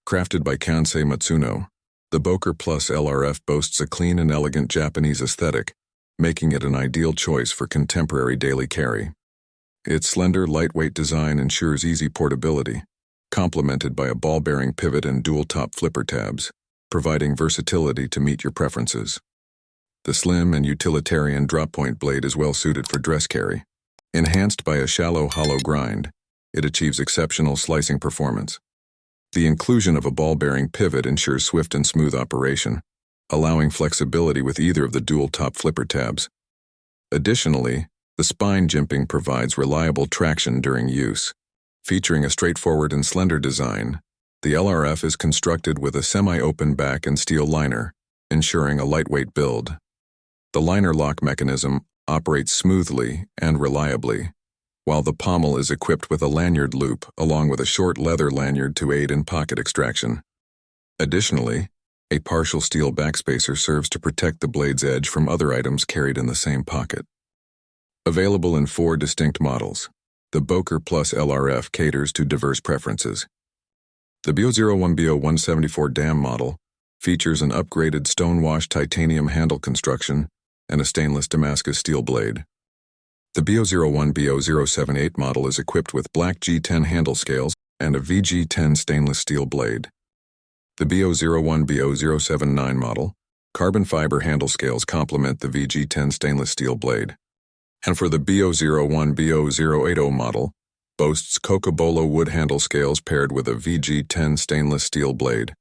Crafted by Kansei Matsuno, the Boker Plus LRF boasts a clean and elegant Japanese aesthetic, making it an ideal choice for contemporary daily carry. Its slender, lightweight design ensures easy portability, complemented by a ball-bearing pivot and dual-top flipper tabs, providing versatility to meet your preferences. The slim and utilitarian drop-point blade is well-suited for dress carry. Enhanced by a shallow, hollow grind, it achieves exceptional slicing performance. The inclusion of a ball-bearing pivot ensures swift and smooth operation, allowing flexibility with either of the dual-top flipper tabs. Additionally, the spine jimping provides reliable traction during use. Featuring a straightforward and slender design, the LRF is constructed with a semi-open back and steel liner, ensuring a lightweight build. The liner lock mechanism operates smoothly and reliably, while the pommel is equipped with a lanyard loop along with a short leather lanyard to aid in pocket extraction. Additionally, a partial steel backspacer serves to protect the blade's edge from other items carried in the same pocket. Available in 4 distinct models, the Boker Plus LRF caters to diverse preferences. The BO01-BO174 Dam model features an upgraded stone-washed titanium handle construction and a stainless Damascus steel blade. The BO01-BO078 model is equipped with black G10 handle scales and a VG10 stainless steel blade. The BO01-BO079 model, carbon fiber handle scales complement the VG10 stainless steel blade. And for the BO01-BO080 model, boasts Cocobolo wood handle scales paired with a VG10 stainless steel blade.